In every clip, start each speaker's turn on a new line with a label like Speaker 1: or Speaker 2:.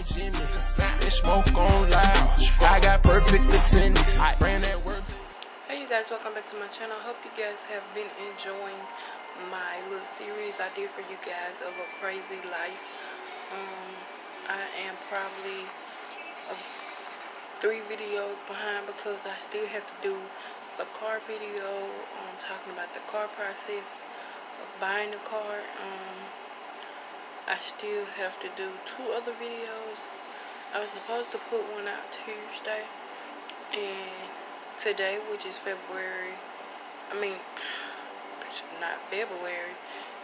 Speaker 1: Jimmy. And smoke on loud. I got perfect attendance. I ran that work.
Speaker 2: Hey you guys, welcome back to my channel. I hope you guys have been enjoying my little series I did for you guys of a crazy life. I am probably 3 videos behind because I still have to do the car video talking about the car process of buying the car. I still have to do 2 other videos. I was supposed to put one out Tuesday, and today, which is February, not February,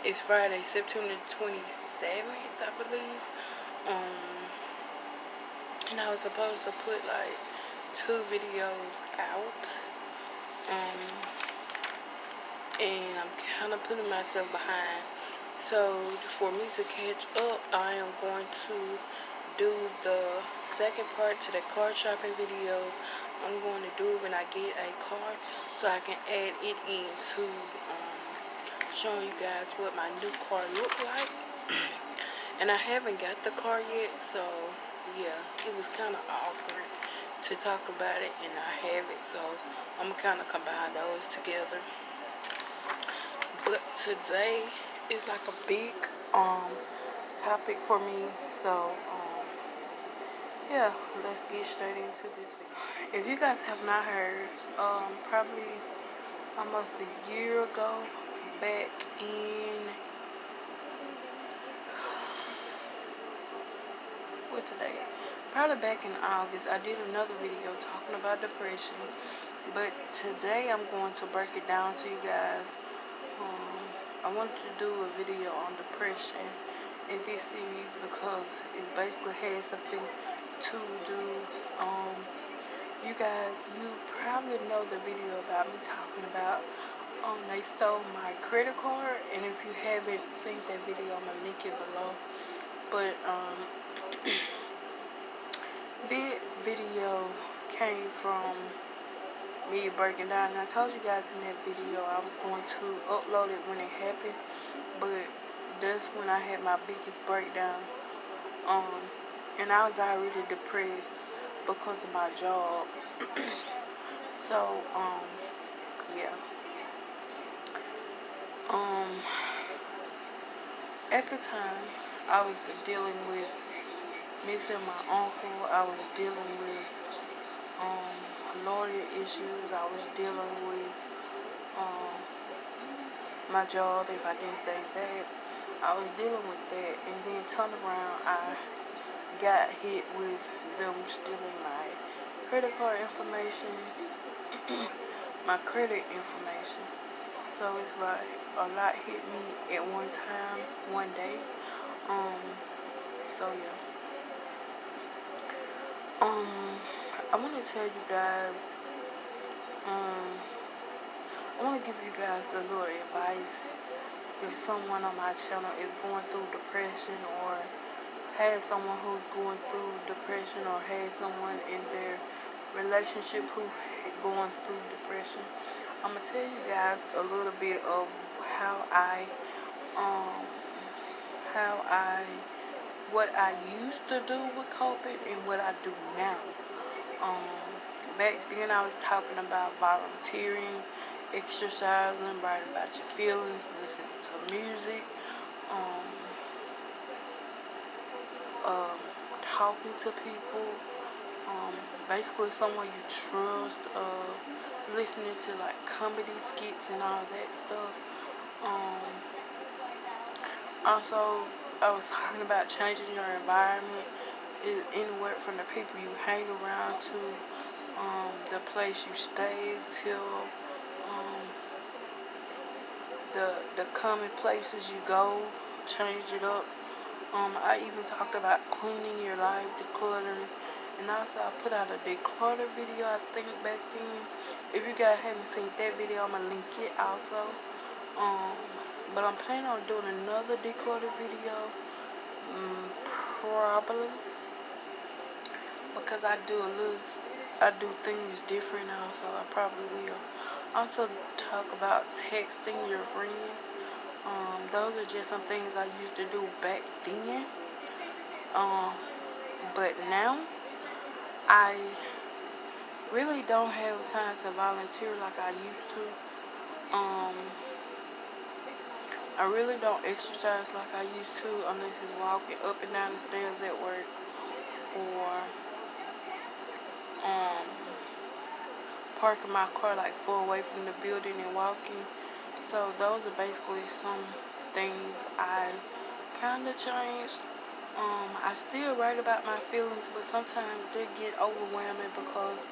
Speaker 2: it's Friday, September 27th, I believe. And I was supposed to put like 2 videos out. And I'm kind of putting myself behind. So for me to catch up, I am going to do the second part to the car shopping video. I'm going to do it when I get a car, so I can add it into showing you guys what my new car look like. And I haven't got the car yet, so yeah, it was kind of awkward to talk about it, and I have it, so I'm kind of combine those together. But today is like a big topic for me, so yeah, let's get straight into this video. If you guys have not heard, probably almost a year ago, back in what today? Probably back in August, I did another video talking about depression, but today I'm going to break it down to you guys. I wanted to do a video on depression in this series because it basically has something to do. You guys, you probably know the video about me talking about they stole my credit card, and if you haven't seen that video, I'm gonna link it below. But this video came from me breaking down, and I told you guys in that video I was going to upload it when it happened, but that's when I had my biggest breakdown. And I was already depressed because of my job. So yeah. At the time, I was dealing with missing my uncle. I was dealing with lawyer issues. I was dealing with my job, if I didn't say that. I was dealing with that, and then turn around, I got hit with them stealing my credit card information, my credit information. So it's like a lot hit me at one time, one day. So yeah. I want to tell you guys, I want to give you guys a little advice. If someone on my channel is going through depression, or has someone who's going through depression, or has someone in their relationship who going through depression, I'm going to tell you guys a little bit of what I used to do with coping and what I do now. Back then I was talking about volunteering, exercising, writing about your feelings, listening to music, talking to people, basically someone you trust, listening to like comedy skits and all that stuff. Also, I was talking about changing your environment, anywhere from the people you hang around to the place you stay, till the common places you go, change it up. I even talked about cleaning your life, decluttering, and also I put out a declutter video, I think, back then. If you guys haven't seen that video, I'm gonna link it also. But I'm planning on doing another declutter video, probably, because I do things different now, so I probably will. Also talk about texting your friends. Those are just some things I used to do back then. But now I really don't have time to volunteer like I used to. I really don't exercise like I used to unless it's walking up and down the stairs at work or parking my car like far away from the building and walking. So those are basically some things I kind of changed. I still write about my feelings, but sometimes they get overwhelming because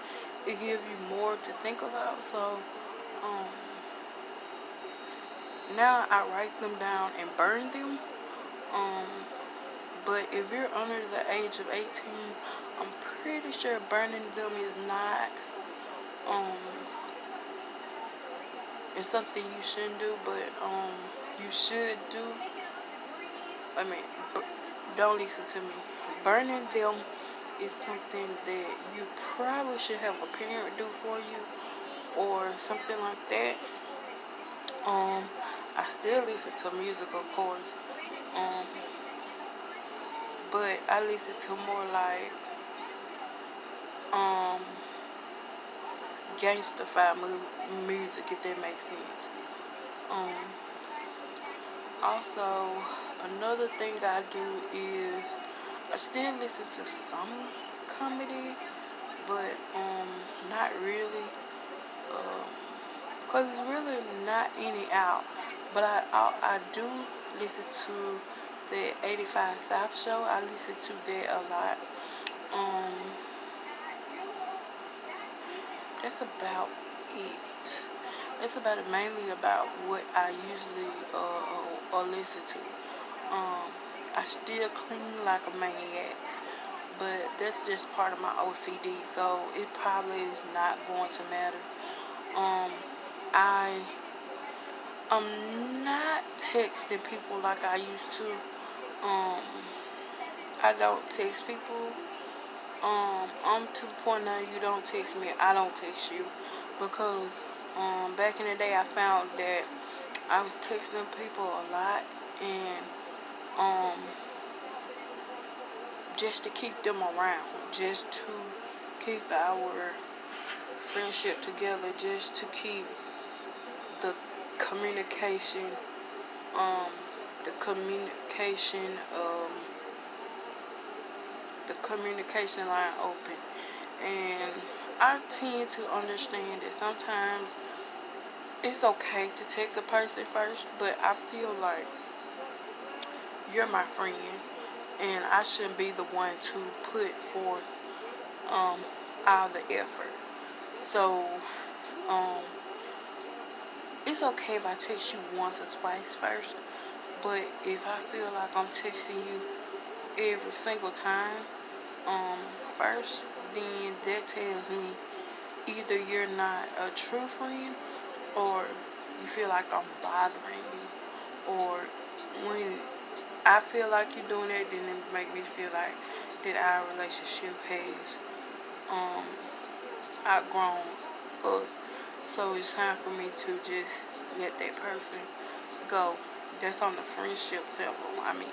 Speaker 2: it gives you more to think about. So now I write them down and burn them. But if you're under the age of 18, I'm pretty sure burning them is not it's something you shouldn't do, but you should do. I mean, don't listen to me. Burning them is something that you probably should have a parent do for you or something like that. I still listen to music, of course, but I listen to more like gangsta music, if that makes sense. Also, another thing I do is I still listen to some comedy, but not really, cause it's really not any out. But I do listen to the 85 South show. I listen to that a lot. That's about it. That's about it, mainly about what I usually or listen to. I still clean like a maniac, but that's just part of my OCD, so it probably is not going to matter. I'm not texting people like I used to. I don't text people. I'm to the point now you don't text me, I don't text you. Because back in the day I found that I was texting people a lot and just to keep them around, just to keep our friendship together, just to keep the communication line open. And I tend to understand that sometimes it's okay to text a person first, but I feel like you're my friend and I shouldn't be the one to put forth all the effort. So it's okay if I text you once or twice first, but if I feel like I'm texting you every single time first, then that tells me either you're not a true friend or you feel like I'm bothering you. Or when I feel like you're doing that, then it make me feel like that our relationship has outgrown us. So it's time for me to just let that person go. That's on the friendship level, I mean.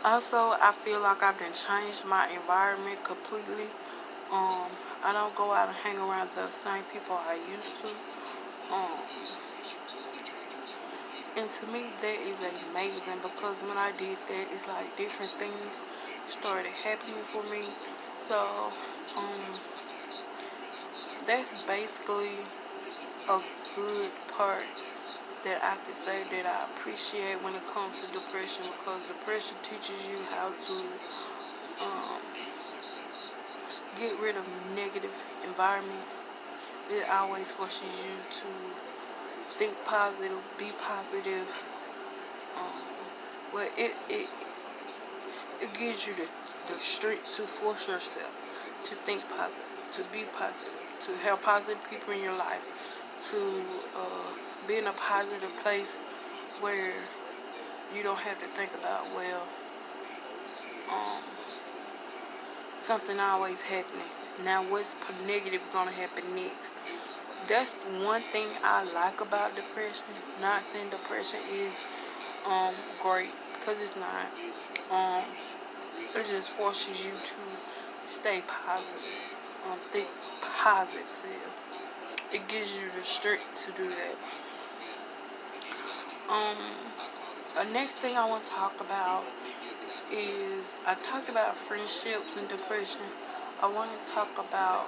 Speaker 2: Also, I feel like I've been changed my environment completely. I don't go out and hang around the same people I used to. And to me, that is amazing because when I did that, it's like different things started happening for me. So, that's basically a good part that I could say that I appreciate when it comes to depression, because depression teaches you how to get rid of negative environment. It always forces you to think positive, be positive. But it gives you the strength to force yourself to think positive, to be positive, to have positive people in your life, to be in a positive place where you don't have to think about, well, something always happening. Now what's negative gonna happen next? That's one thing I like about depression. Not saying depression is great, because it's not. Um, it just forces you to stay positive. Think positive. It gives you the strength to do that. The next thing I want to talk about is, I talked about friendships and depression. I want to talk about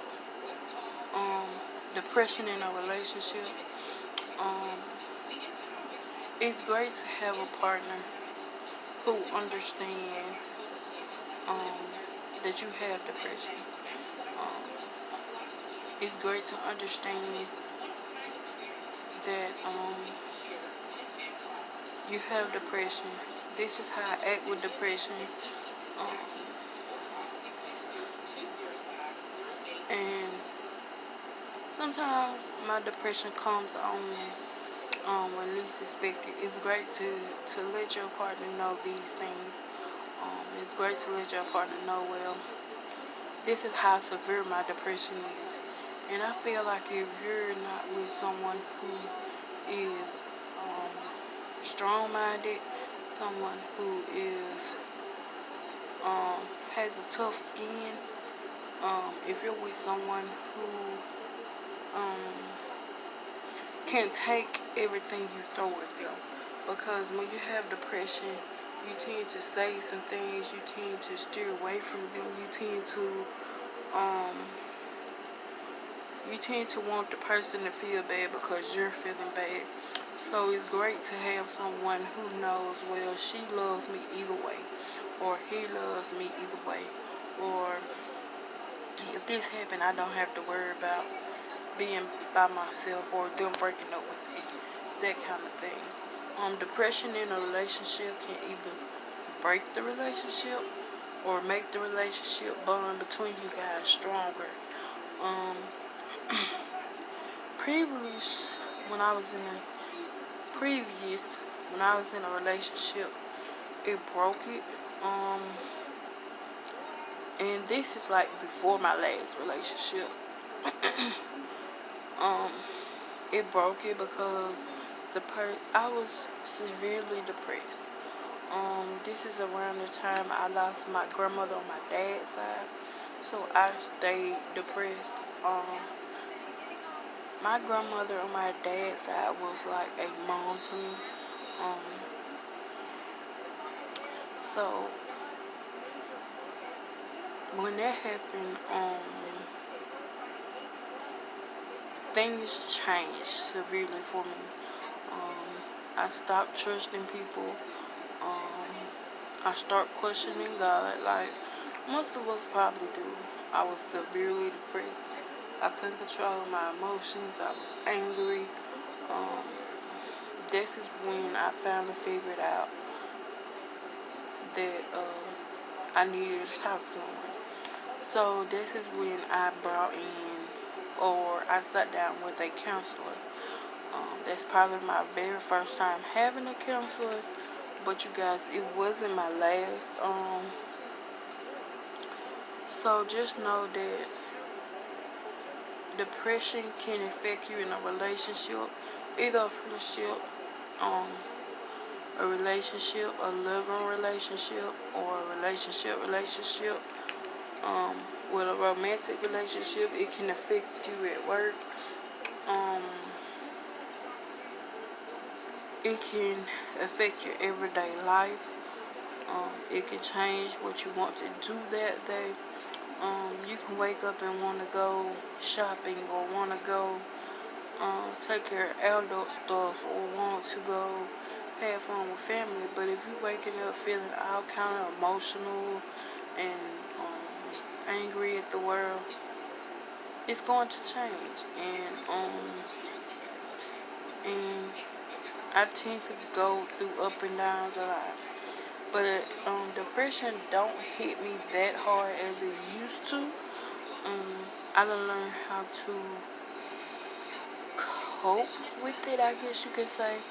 Speaker 2: depression in a relationship. It's great to have a partner who understands that you have depression. It's great to understand that you have depression. This is how I act with depression. And sometimes my depression comes on when least expected. It's great to let your partner know these things. It's great to let your partner know, well, this is how severe my depression is. And I feel like if you're not with someone who is strong-minded, someone who is has a tough skin, if you're with someone who can take everything you throw at them, because when you have depression, you tend to say some things, you tend to steer away from them, you tend to want the person to feel bad because you're feeling bad. So it's great to have someone who knows, well, she loves me either way, or he loves me either way, or if this happened, I don't have to worry about being by myself or them breaking up with me, that kind of thing. Depression in a relationship can either break the relationship or make the relationship bond between you guys stronger. When I was in a relationship, it broke it. And this is like before my last relationship. It broke it because I was severely depressed. This is around the time I lost my grandmother on my dad's side, so I stayed depressed. My grandmother on my dad's side was like a mom to me. So when that happened, things changed severely for me. I stopped trusting people. I started questioning God, like most of us probably do. I was severely depressed. I couldn't control my emotions. I was angry. This is when I finally figured out that I needed to talk to someone. So this is when I I sat down with a counselor. That's probably my very first time having a counselor, but you guys, it wasn't my last. So just know that depression can affect you in a relationship, either a friendship, a relationship, a loving relationship, or a relationship. With a romantic relationship, it can affect you at work. It can affect your everyday life. It can change what you want to do that day. You can wake up and want to go shopping, or want to go take care of adult stuff, or want to go have fun with family. But if you're waking up feeling all kind of emotional and angry at the world, it's going to change. And I tend to go through up and downs a lot. But depression don't hit me that hard as it used to. I done learned how to cope with it, I guess you could say.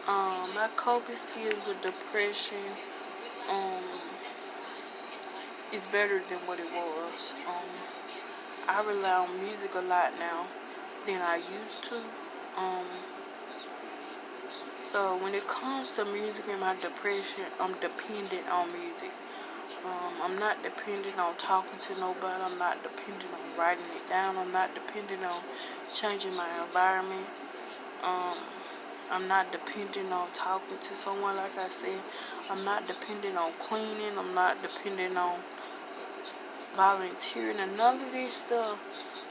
Speaker 2: My coping skills with depression is better than what it was. I rely on music a lot now than I used to. So when it comes to music and my depression, I'm dependent on music. I'm not dependent on talking to nobody. I'm not dependent on writing it down. I'm not dependent on changing my environment. I'm not dependent on talking to someone, like I said. I'm not dependent on cleaning. I'm not dependent on volunteering and none of this stuff.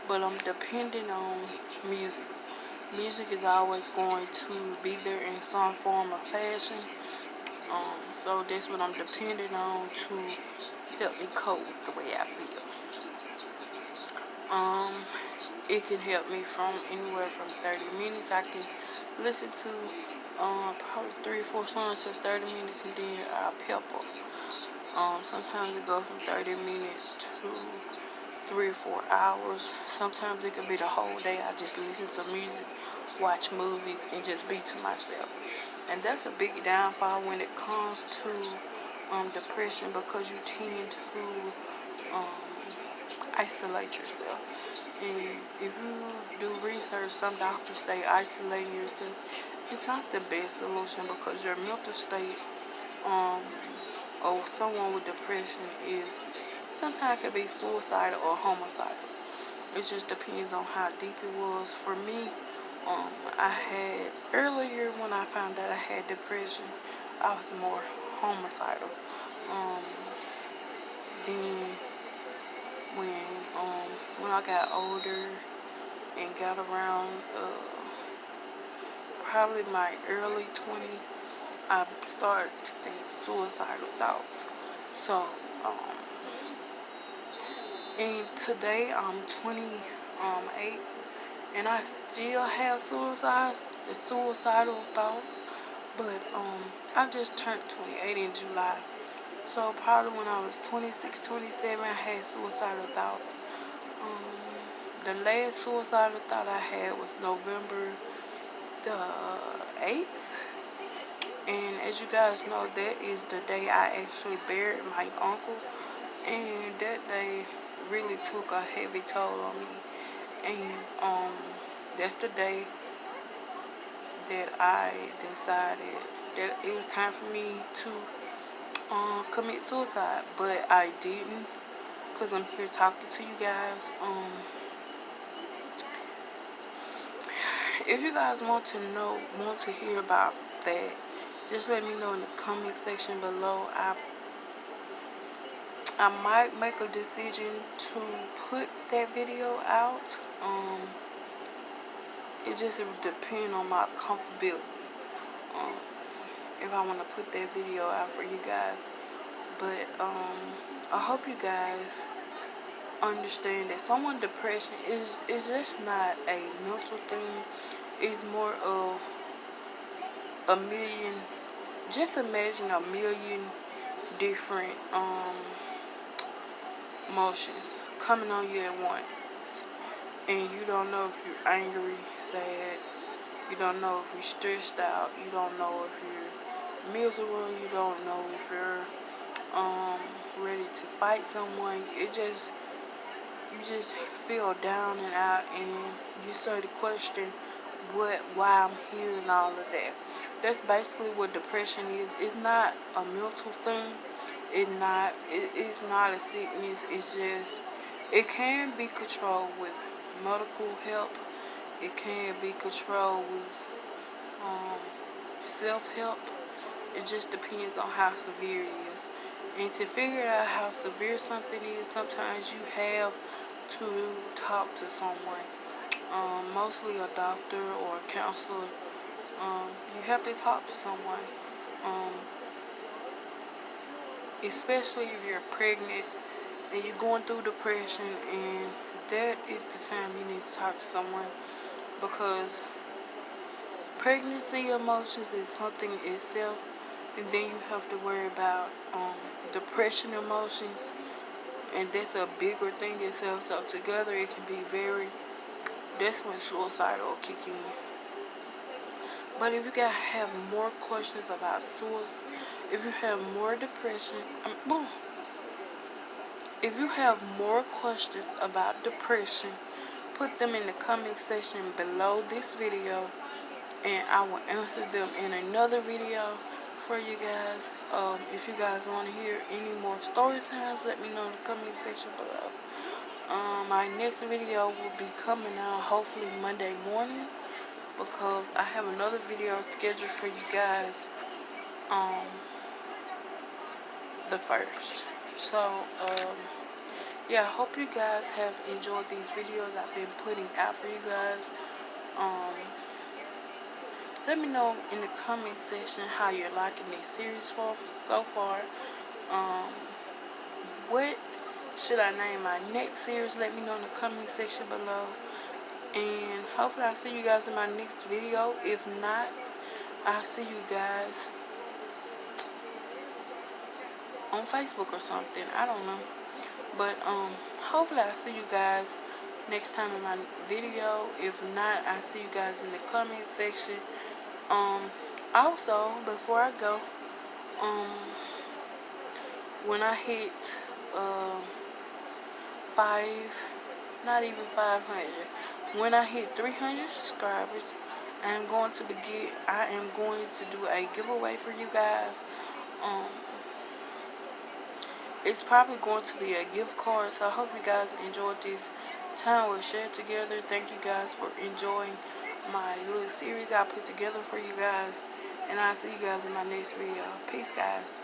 Speaker 2: But I'm dependent on music. Music is always going to be there in some form or fashion. So that's what I'm dependent on to help me cope with the way I feel. It can help me from anywhere from 30 minutes. I can listen to probably 3 or 4 songs for 30 minutes and then I'll pepper. Sometimes it goes from 30 minutes to 3 or 4 hours. Sometimes it could be the whole day. I just listen to music, watch movies, and just be to myself. And that's a big downfall when it comes to depression, because you tend to isolate yourself. And if you do research, some doctors say isolating yourself is not the best solution, because your mental state of someone with depression is sometimes can be suicidal or homicidal. It just depends on how deep it was. For me, I had earlier when I found out I had depression, I was more homicidal. Then when I got older and got around probably my early 20s, I started to think suicidal thoughts. So, and today I'm 28, and I still have suicidal thoughts, but I just turned 28 in July. So probably when I was 26, 27, I had suicidal thoughts. The last suicidal thought I had was November the 8th. And as you guys know, that is the day I actually buried my uncle. And that day really took a heavy toll on me. And that's the day that I decided that it was time for me to commit suicide. But I didn't, because I'm here talking to you guys. If you guys want to hear about that, just let me know in the comment section below. I might make a decision to put that video out. It just depends on my comfortability. If I want to put that video out for you guys. But I hope you guys understand that someone depression is just not a mental thing. It's more of a million. Just imagine a million different emotions coming on you at once, and you don't know if you're angry, sad. You don't know if you're stressed out. You don't know if you're miserable. You don't know if you're ready to fight someone. You just feel down and out, and you start to question why I'm here and all of that. That's basically what depression is. It's not a mental thing. It's not a sickness. It's just, it can be controlled with medical help. It can be controlled with self-help. It just depends on how severe it is. And to figure out how severe something is, sometimes you have to talk to someone, mostly a doctor or a counselor. You have to talk to someone, especially if you're pregnant and you're going through depression, and that is the time you need to talk to someone, because pregnancy emotions is something itself, and then you have to worry about depression emotions, and that's a bigger thing itself. So together it can be that's when suicide will kick in. But if you guys have more questions about suicide, if you have more depression, if you have more questions about depression, put them in the comment section below this video, and I will answer them in another video for you guys. If you guys want to hear any more story times, let me know in the comment section below. My next video will be coming out hopefully Monday morning, because I have another video scheduled for you guys the 1st. So yeah, I hope you guys have enjoyed these videos I've been putting out for you guys. Let me know in the comment section how you're liking this series so far. What should I name my next series? Let me know in the comment section below. And hopefully I'll see you guys in my next video. If not, I'll see you guys on Facebook or something. I don't know. But hopefully I'll see you guys next time in my video. If not, I'll see you guys in the comment section. Also, before I go, when I hit not even 500, when I hit 300 subscribers, I am going to do a giveaway for you guys. It's probably going to be a gift card, so I hope you guys enjoyed this time we shared together. Thank you guys for enjoying my little series I put together for you guys, and I'll see you guys in my next video. Peace, guys.